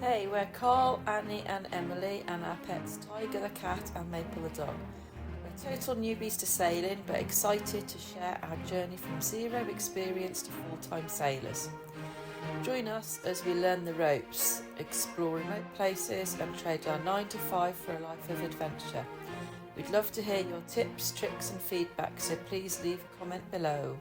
Hey, we're Carl, Annie and Emily and our pets Tiger the cat and Maple the dog. We're total newbies to sailing but excited to share our journey from zero experience to full-time sailors. Join us as we learn the ropes, explore remote places and trade our 9 to 5 for a life of adventure. We'd love to hear your tips, tricks and feedback, so please leave a comment below.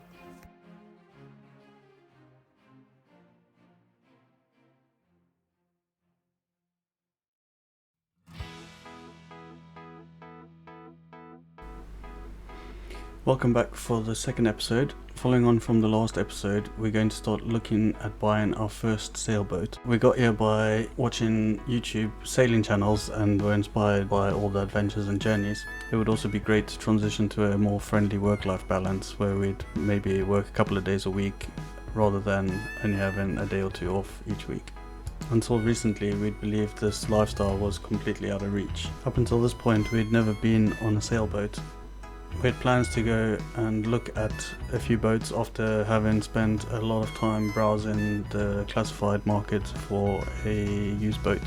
Welcome back for the second episode. Following on from the last episode, we're going to start looking at buying our first sailboat. We got here by watching YouTube sailing channels and were inspired by all the adventures and journeys. It would also be great to transition to a more friendly work-life balance where we'd maybe work a couple of days a week rather than only having a day or two off each week. Until recently, we'd believed this lifestyle was completely out of reach. Up until this point, we'd never been on a sailboat. We had plans to go and look at a few boats after having spent a lot of time browsing the classified market for a used boat.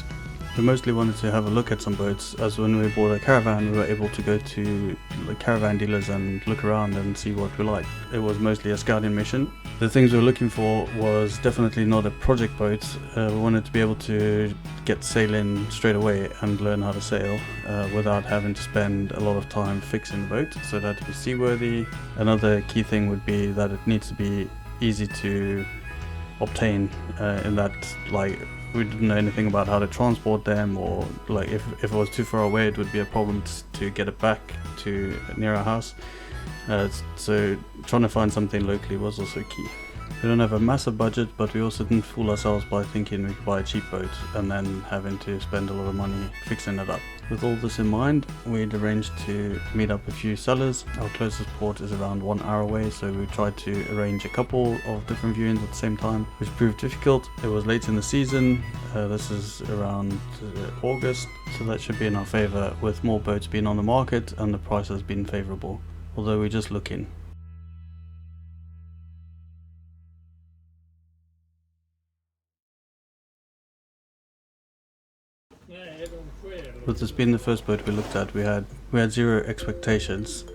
We mostly wanted to have a look at some boats, as when we bought a caravan we were able to go to the caravan dealers and look around and see what we liked. It was mostly a scouting mission. The things we were looking for was definitely not a project boat. We wanted to be able to get sailing straight away and learn how to sail without having to spend a lot of time fixing the boat, so that it was seaworthy. Another key thing would be that it needs to be easy to obtain in that, like, we didn't know anything about how to transport them, or like if it was too far away it would be a problem to get it back to near our house. So trying to find something locally was also key. We don't have a massive budget, but we also didn't fool ourselves by thinking we could buy a cheap boat and then having to spend a lot of money fixing it up. With all this in mind, we'd arranged to meet up a few sellers. Our closest port is around 1 hour away, so we tried to arrange a couple of different viewings at the same time, which proved difficult. It was late in the season. This is around August, so that should be in our favour, with more boats being on the market and the prices being favourable, although we're just looking. With this being the first boat we looked at, we had zero expectations,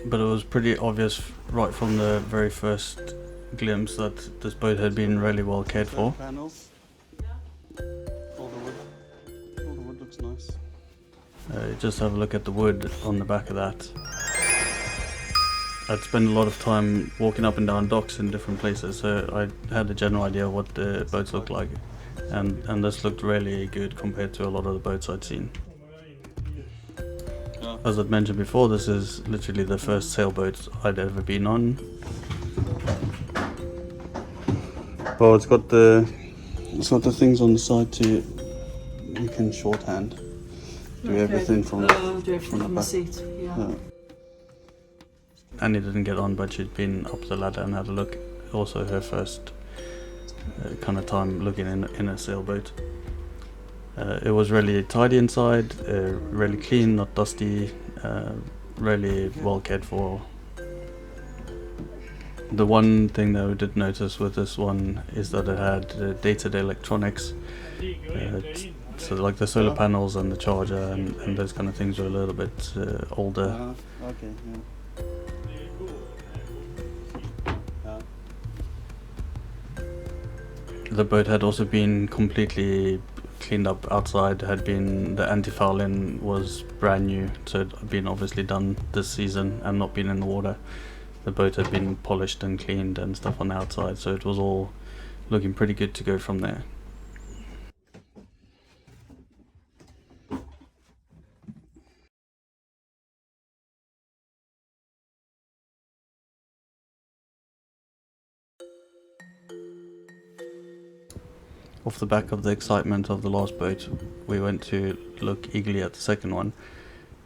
but it was pretty obvious right from the very first glimpse that this boat had been really well cared for. Panels. All the wood looks nice. Just have a look at the wood on the back of that. I'd spent a lot of time walking up and down docks in different places, so I had a general idea of what the boats looked like. And this looked really good compared to a lot of the boats I'd seen. As I'd mentioned before, this is literally the first sailboat I'd ever been on. Well, it's got the things on the side to, you can shorthand do everything from the seat. Yeah. Annie didn't get on, but she'd been up the ladder and had a look. Also her first kind of time looking in a sailboat. It was really tidy inside, really clean, not dusty, really well cared for. The one thing that we did notice with this one is that it had day-to-day electronics, so like the solar panels and the charger and those kind of things were a little bit older. Okay, yeah. The boat had also been completely cleaned up outside. The anti-fouling was brand new, so it had been obviously done this season and not been in the water. The boat had been polished and cleaned and stuff on the outside, so it was all looking pretty good to go from there. Off the back of the excitement of the last boat, we went to look eagerly at the second one.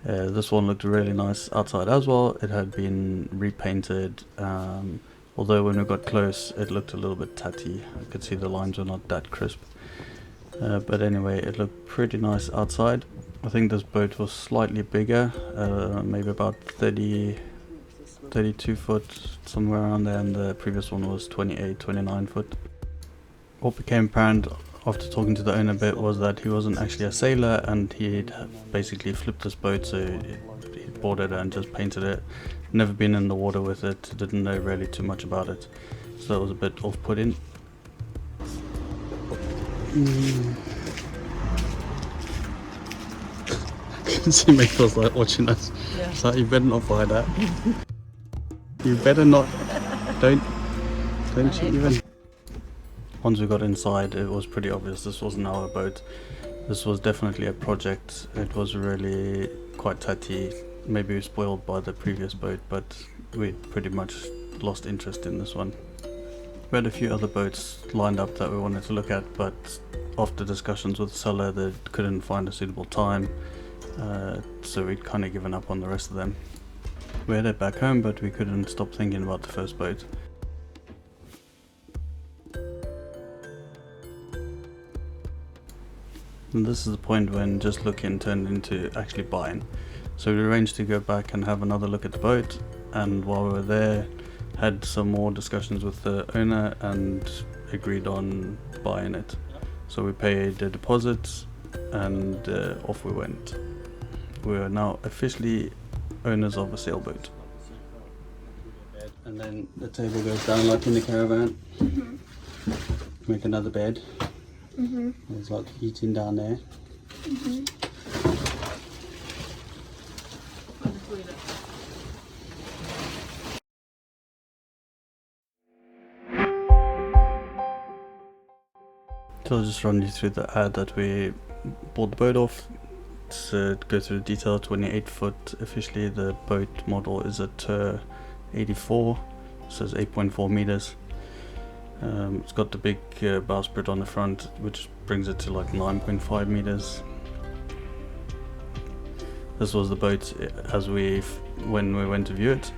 This one looked really nice outside as well. It had been repainted, although when we got close it looked a little bit tatty. I could see the lines were not that crisp. But anyway, it looked pretty nice outside. I think this boat was slightly bigger, maybe about 32 foot, somewhere around there, and the previous one was 29 foot. What became apparent after talking to the owner a bit, was that he wasn't actually a sailor, and he'd basically flipped this boat, so he bought it and just painted it. Never been in the water with it, didn't know really too much about it, so that was a bit off-putting. I can see Maple's like watching us. Yeah. So you better not buy that. You better not. Don't you even. Once we got inside, it was pretty obvious this wasn't our boat. This was definitely a project. It was really quite tatty. Maybe spoiled by the previous boat, but we pretty much lost interest in this one. We had a few other boats lined up that we wanted to look at, but after discussions with the seller, they couldn't find a suitable time, so we'd kind of given up on the rest of them. We headed back home, but we couldn't stop thinking about the first boat. And this is the point when just looking turned into actually buying. So we arranged to go back and have another look at the boat, and while we were there, had some more discussions with the owner and agreed on buying it. So we paid the deposit and off we went. We are now officially owners of a sailboat. And then the table goes down like in the caravan. Make another bed. There's like heating down there. So I'll just run you through the ad that we bought the boat off. To go through the detail, 28 foot officially. The boat model is a Tur 84, so it's 8.4 meters. It's got the big bowsprit on the front, which brings it to like 9.5 meters. This was the boat as when we went to view it,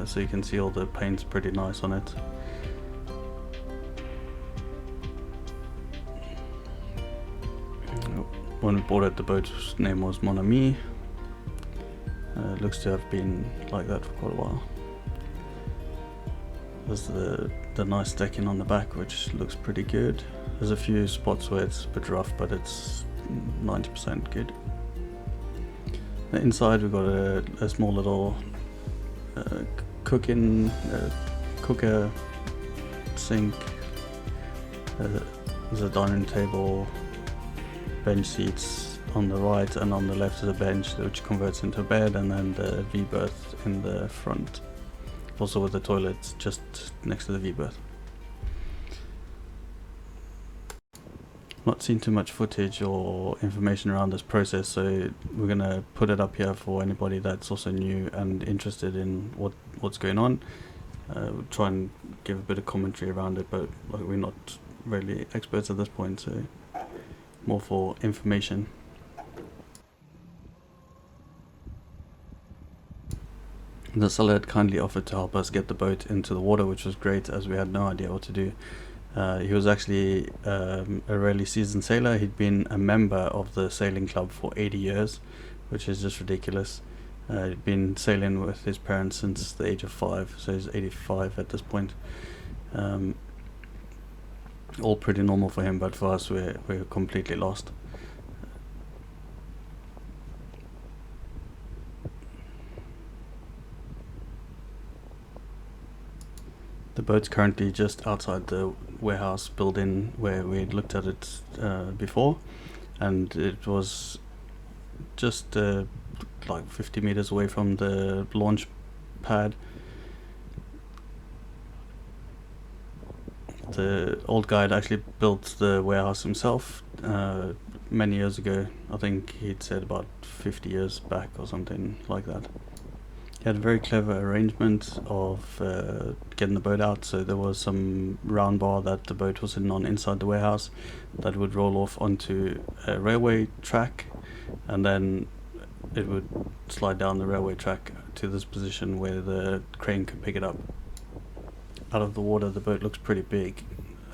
so you can see all the paint's pretty nice on it. When we bought it, the boat's name was Mon Ami. Looks to have been like that for quite a while. There's the nice decking on the back, which looks pretty good. There's a few spots where it's a bit rough, but it's 90% good. The inside we've got a small little cooker, sink. There's a dining table, bench seats on the right, and on the left is a bench which converts into a bed, and then the V-berth in the front. Also with the toilet just next to the V-berth. Not seen too much footage or information around this process, so we're gonna put it up here for anybody that's also new and interested in what's going on. We'll try and give a bit of commentary around it, but like, we're not really experts at this point, so more for information. The seller had kindly offered to help us get the boat into the water, which was great as we had no idea what to do. He was actually a really seasoned sailor. He'd been a member of the sailing club for 80 years, which is just ridiculous. He'd been sailing with his parents since the age of 5, so he's 85 at this point. All pretty normal for him, but for us we're completely lost. The boat's currently just outside the warehouse building where we had looked at it before, and it was just like 50 meters away from the launch pad. The old guy had actually built the warehouse himself many years ago. I think he'd said about 50 years back or something like that. He had a very clever arrangement of getting the boat out. So there was some round bar that the boat was sitting on inside the warehouse that would roll off onto a railway track, and then it would slide down the railway track to this position where the crane could pick it up. Out of the water, the boat looks pretty big,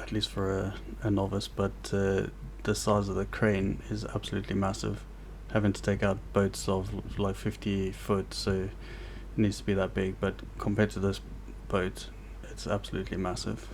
at least for a novice, but the size of the crane is absolutely massive. Having to take out boats of like 50 foot, so it needs to be that big, but compared to this boat, it's absolutely massive.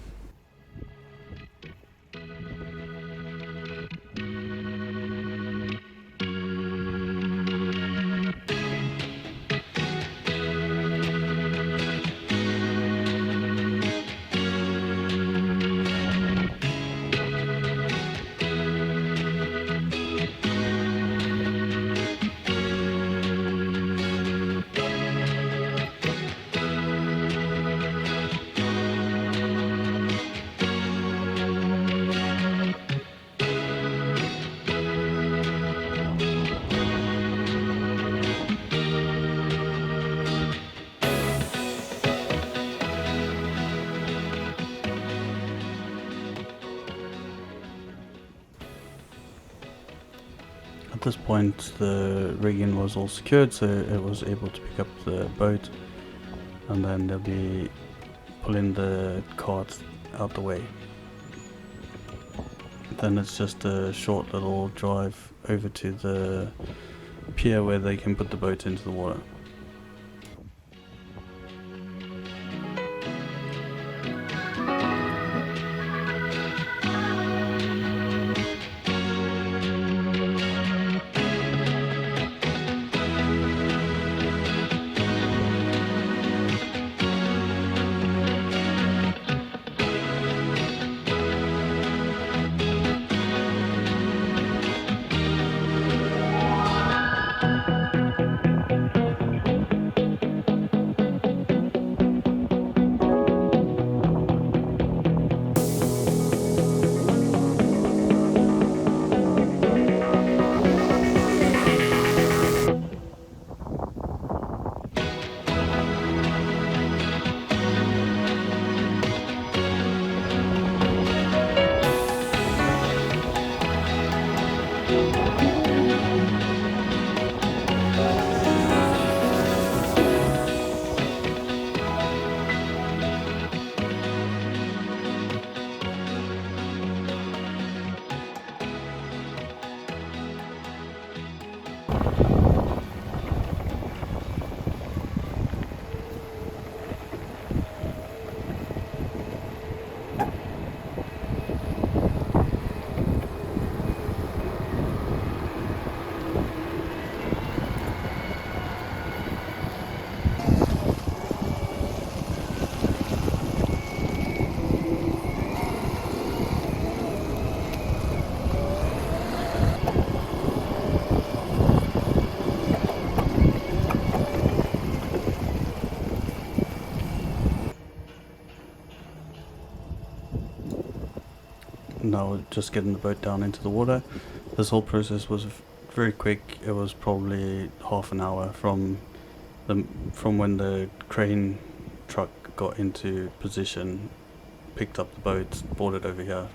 At this point the rigging was all secured, so it was able to pick up the boat, and then they'll be pulling the cart out the way. Then it's just a short little drive over to the pier where they can put the boat into the water. Now just getting the boat down into the water. This whole process was very quick. It was probably half an hour from when the crane truck got into position, picked up the boat, brought it over here.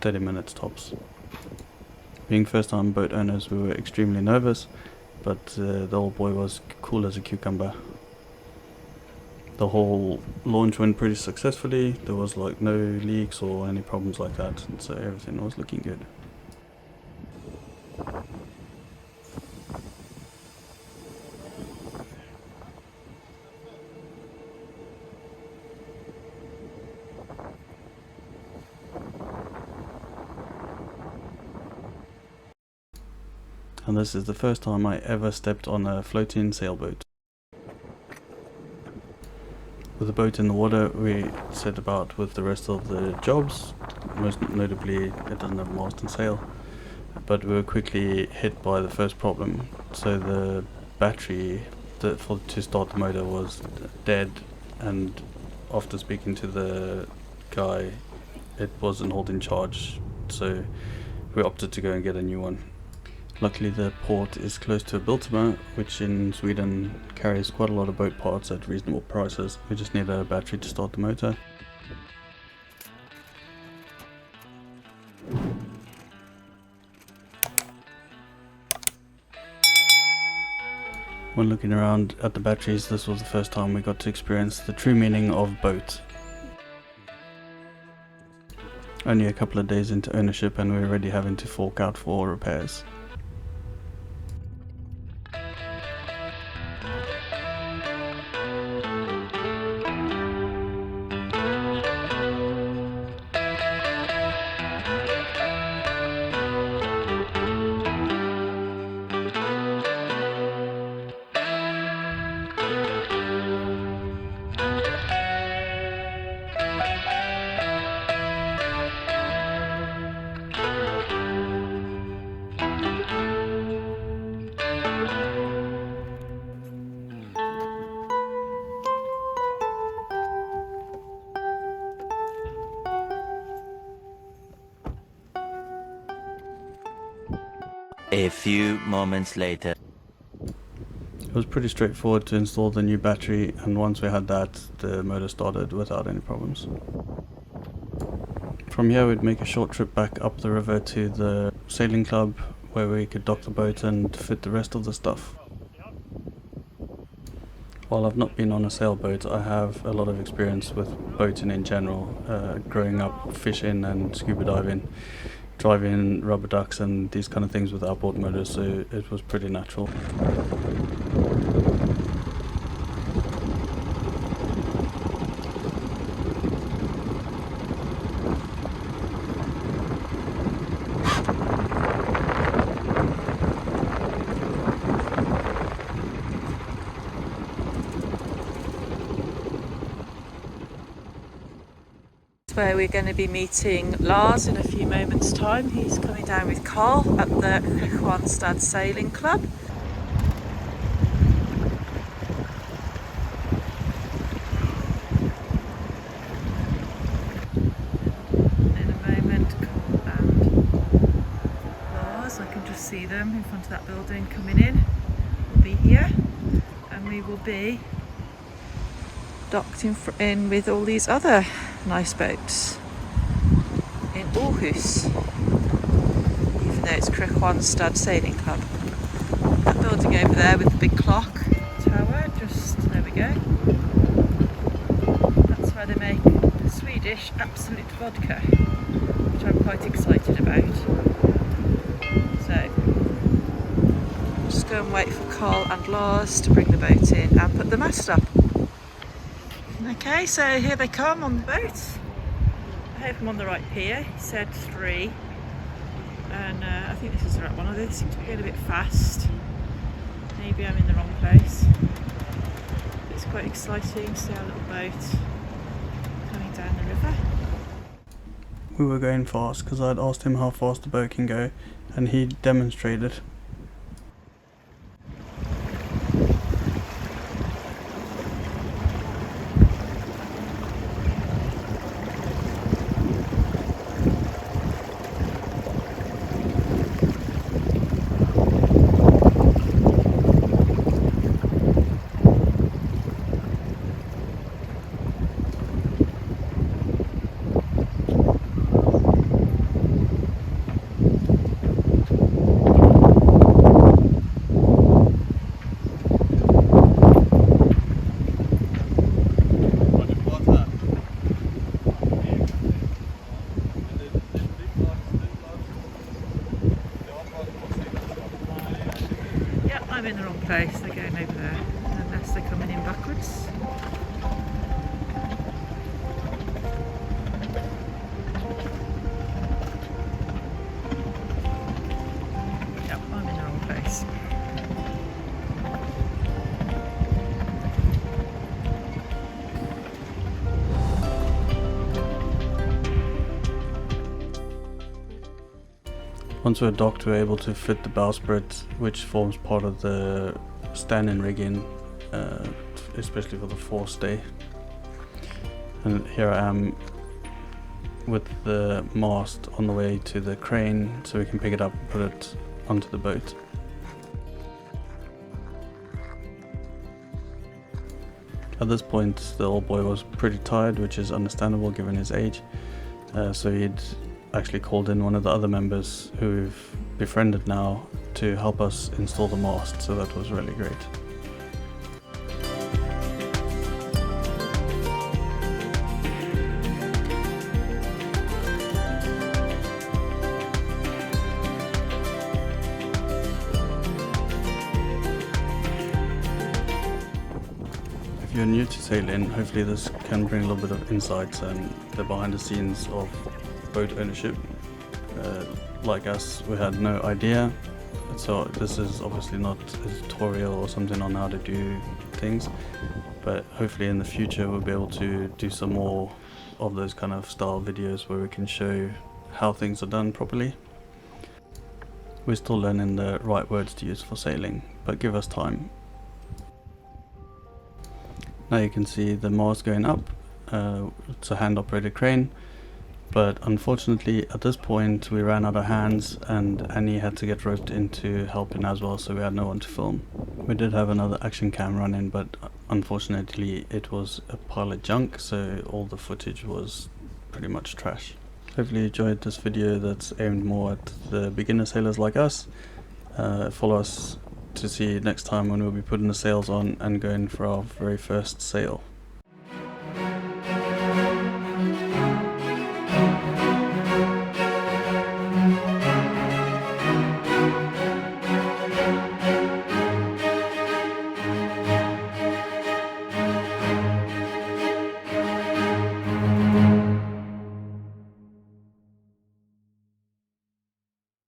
30 minutes tops. Being first time boat owners, we were extremely nervous, but the old boy was cool as a cucumber. The whole launch went pretty successfully. There was like no leaks or any problems like that, so everything was looking good. And this is the first time I ever stepped on a floating sailboat. With the boat in the water, we set about with the rest of the jobs. Most notably, it doesn't have a mast and sail, but we were quickly hit by the first problem. So the battery to start the motor was dead, and after speaking to the guy, it wasn't holding charge, so we opted to go and get a new one. Luckily the port is close to a Biltema, which in Sweden carries quite a lot of boat parts at reasonable prices. We just need a battery to start the motor. When looking around at the batteries, this was the first time we got to experience the true meaning of boat. Only a couple of days into ownership and we were already having to fork out for repairs. A few moments later. It was pretty straightforward to install the new battery, and once we had that, the motor started without any problems. From here we'd make a short trip back up the river to the sailing club, where we could dock the boat and fit the rest of the stuff. While I've not been on a sailboat, I have a lot of experience with boating in general, growing up fishing and scuba diving, driving rubber ducks and these kind of things with outboard motors, so it was pretty natural. Where we're going to be meeting Lars in a few moments' time. He's coming down with Carl at the Skidbladnir Sailing Club. In a moment, Carl and Lars, I can just see them in front of that building coming in, will be here, and we will be docked in with all these other nice boats in Aarhus, even though it's Skidbladnir Sailing Club. That building over there with the big clock tower, just there we go. That's where they make Swedish Absolute vodka, which I'm quite excited about. So just go and wait for Carl and Lars to bring the boat in and put the mast up. Okay, so here they come on the boat. I hope I'm on the right pier. He said 3, and I think this is the right one. They seem to be going a bit fast. Maybe I'm in the wrong place. It's quite exciting to see our little boat coming down the river. We were going fast because I'd asked him how fast the boat can go, and he demonstrated. I'm in the wrong place, they're going over there, unless they're coming in backwards. Yep, I'm in the wrong place. Once we're docked, we're able to fit the bowsprit, which forms part of the stand-in rigging, especially for the forestay. And here I am with the mast on the way to the crane, so we can pick it up and put it onto the boat. At this point, the old boy was pretty tired, which is understandable given his age, so he'd actually called in one of the other members who we've befriended now to help us install the mast, so that was really great. If you're new to sailing, hopefully this can bring a little bit of insights and the behind the scenes of boat ownership. Like us, we had no idea, so this is obviously not a tutorial or something on how to do things, but hopefully in the future we'll be able to do some more of those kind of style videos where we can show how things are done properly. We're still learning the right words to use for sailing, but give us time. Now you can see the mast going up. It's a hand operated crane, but unfortunately at this point we ran out of hands and Annie had to get roped into helping as well, so we had no one to film. We did have another action cam running, but unfortunately it was a pile of junk, so all the footage was pretty much trash. Hopefully you enjoyed this video that's aimed more at the beginner sailors like us. Follow us to see next time when we'll be putting the sails on and going for our very first sail.